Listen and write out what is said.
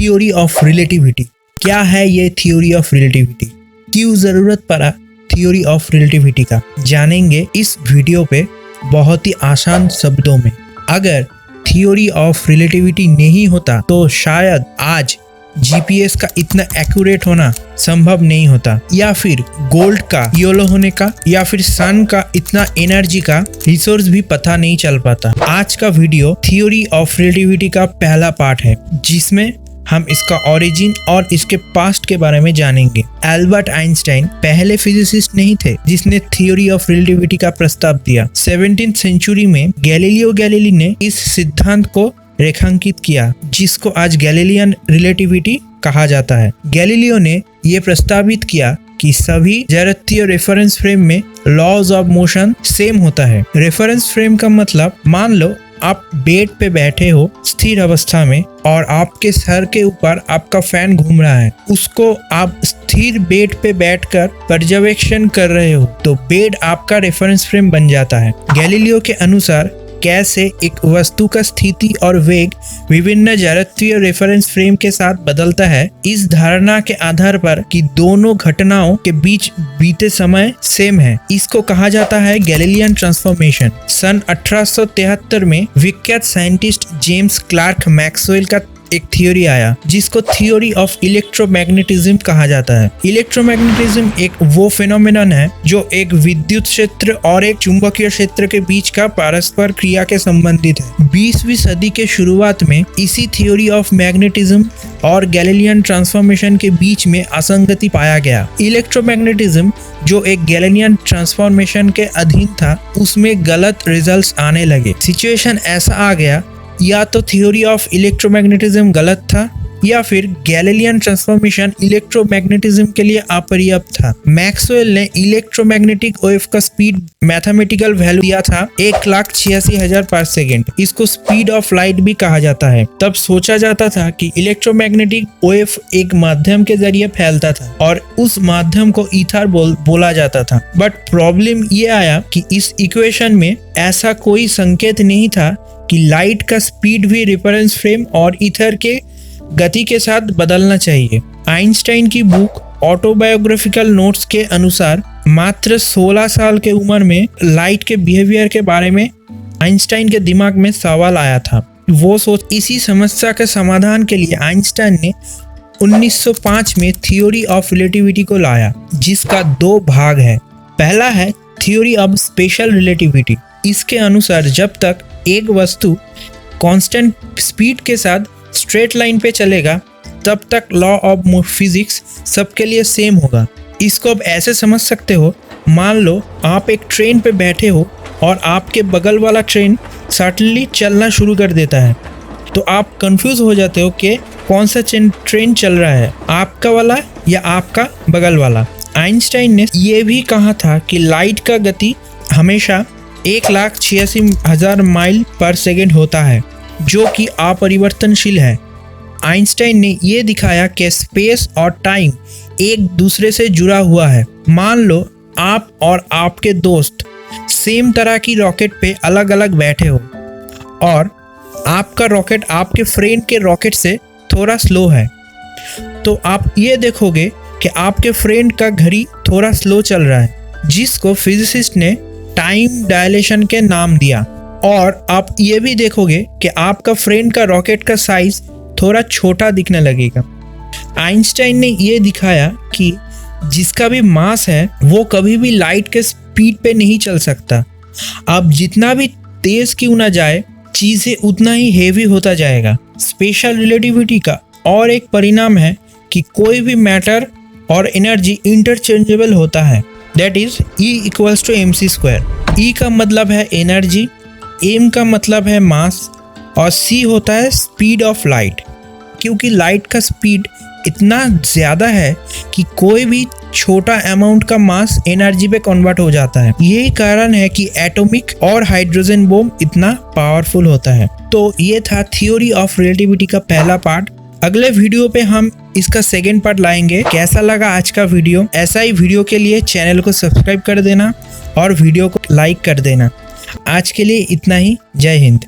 Theory of relativity. क्या है ये थ्योरी ऑफ रिलेटिविटी, क्यों जरूरत पड़ा थ्योरी ऑफ रिलेटिविटी का, जानेंगे इस वीडियो पे बहुत ही आसान शब्दों में। अगर थ्योरी ऑफ रिलेटिविटी नहीं होता तो शायद आज जीपीएस का इतना एक्यूरेट होना संभव नहीं होता, या फिर गोल्ड का योलो होने का, या फिर सन का इतना एनर्जी का रिसोर्स भी पता नहीं चल पाता। आज का वीडियो थ्योरी ऑफ रिलेटिविटी का पहला पार्ट है, जिसमें हम इसका ओरिजिन और इसके पास्ट के बारे में जानेंगे। एल्बर्ट आइंस्टाइन पहले फिजिसिस्ट नहीं थे जिसने थ्योरी ऑफ रिलेटिविटी का प्रस्ताव दिया। 17th सेंचुरी में गैलीलियो गैलीली ने इस सिद्धांत को रेखांकित किया, जिसको आज गैलीलियन रिलेटिविटी कहा जाता है। गैलीलियो ने यह प्रस्तावित किया कि सभी जड़त्वीय रेफरेंस फ्रेम में लॉज ऑफ मोशन सेम होता है। रेफरेंस फ्रेम का मतलब, मान लो आप बेड पे बैठे हो स्थिर अवस्था में और आपके सर के ऊपर आपका फैन घूम रहा है, उसको आप स्थिर बेड पे बैठकर पर्यवेक्षण कर रहे हो, तो बेड आपका रेफरेंस फ्रेम बन जाता है। गैलीलियो के अनुसार कैसे एक वस्तु का स्थिति और वेग विभिन्न जड़त्वीय रेफरेंस फ्रेम के साथ बदलता है, इस धारणा के आधार पर कि दोनों घटनाओं के बीच बीते समय सेम है, इसको कहा जाता है गैलीलियन ट्रांसफॉर्मेशन। सन 1873 में विख्यात साइंटिस्ट जेम्स क्लार्क मैक्सवेल का एक थ्योरी आया, जिसको थ्योरी ऑफ इलेक्ट्रोमैग्नेटिज्म कहा जाता है। इलेक्ट्रोमैग्नेटिज्म एक वो फेनोमेनन है जो एक विद्युत क्षेत्र और एक चुंबकीय क्षेत्र के बीच का परस्पर क्रिया के संबंधित है। 20वीं सदी के शुरुआत में इसी थ्योरी ऑफ मैग्नेटिज्म और गैलीलियन ट्रांसफॉर्मेशन के बीच में असंगति पाया गया। इलेक्ट्रोमैग्नेटिज्म जो एक गैलीलियन ट्रांसफॉर्मेशन के अधीन था, उसमें गलत रिजल्ट्स आने लगे। सिचुएशन ऐसा आ गया, या तो थ्योरी ऑफ इलेक्ट्रोमैग्नेटिज्म गलत था, या फिर गैलीलियन ट्रांसफॉर्मेशन इलेक्ट्रोमैग्नेटिज्म के लिए अपर्याप्त था। मैक्सवेल ने इलेक्ट्रोमैग्नेटिक वेव का स्पीड मैथमेटिकल वैल्यू दिया था 1,86,000 पर सेकेंड। इसको स्पीड ऑफ लाइट भी कहा जाता है। तब सोचा जाता था कि इलेक्ट्रोमैग्नेटिक वेव एक माध्यम के जरिए फैलता था और उस माध्यम को ईथर बोला जाता था। बट प्रॉब्लम ये आया कि इस इक्वेशन में ऐसा कोई संकेत नहीं था कि लाइट का स्पीड भी रेफरेंस फ्रेम और ईथर के गति के साथ बदलना चाहिए। आइंस्टाइन की बुक ऑटोबायोग्राफिकल नोट्स के अनुसार मात्र 16 साल के उम्र में लाइट के बिहेवियर के बारे में आइंस्टाइन के दिमाग में सवाल आया था। वो सोच इसी समस्या के समाधान के लिए आइंस्टाइन ने 1905 में थ्योरी ऑफ रिलेटिविटी को लाया, जिसका 2 भाग है। पहला है थ्योरी ऑफ स्पेशल रिलेटिविटी। इसके अनुसार जब तक एक वस्तु कांस्टेंट स्पीड के साथ स्ट्रेट लाइन पे चलेगा, तब तक लॉ ऑफ फिजिक्स सबके लिए सेम होगा। इसको अब ऐसे समझ सकते हो, मान लो आप एक ट्रेन पे बैठे हो और आपके बगल वाला ट्रेन सडनली चलना शुरू कर देता है, तो आप कंफ्यूज हो जाते हो कि कौन सा ट्रेन चल रहा है, आपका वाला या आपका बगल वाला। आइंस्टाइन ने यह भी कहा था कि लाइट का गति हमेशा 1,86,000 माइल पर सेकेंड होता है, जो कि अपरिवर्तनशील है। आइंस्टाइन ने यह दिखाया कि स्पेस और टाइम एक दूसरे से जुड़ा हुआ है। मान लो आप और आपके दोस्त सेम तरह की रॉकेट पे अलग अलग बैठे हो और आपका रॉकेट आपके फ्रेंड के रॉकेट से थोड़ा स्लो है, तो आप ये देखोगे कि आपके फ्रेंड का घड़ी थोड़ा स्लो चल रहा है, जिसको फिजिसिस्ट ने टाइम डायलेशन के नाम दिया। और आप ये भी देखोगे कि आपका फ्रेंड का रॉकेट का साइज थोड़ा छोटा दिखने लगेगा। आइंस्टाइन ने ये दिखाया कि जिसका भी मास है वो कभी भी लाइट के स्पीड पे नहीं चल सकता। अब जितना भी तेज क्यों ना जाए, चीजें उतना ही हेवी होता जाएगा। स्पेशल रिलेटिविटी का और एक परिणाम है कि कोई भी मैटर और एनर्जी इंटरचेंजेबल होता है। That is E = mc²। E का मतलब है एनर्जी, M का मतलब है मास और C होता है स्पीड ऑफ लाइट। क्योंकि लाइट का स्पीड इतना ज़्यादा है कि कोई भी छोटा अमाउंट का मास एनर्जी पे कन्वर्ट हो जाता है। यही कारण है कि एटॉमिक और हाइड्रोजन बम इतना पावरफुल होता है। तो ये था थ्योरी ऑफ रिलेटिविटी का पहला पार्ट। अगले वीडियो पे हम इसका सेकेंड पार्ट लाएंगे। कैसा लगा आज का वीडियो? ऐसा ही वीडियो के लिए चैनल को सब्सक्राइब कर देना और वीडियो को लाइक कर देना। आज के लिए इतना ही। जय हिंद।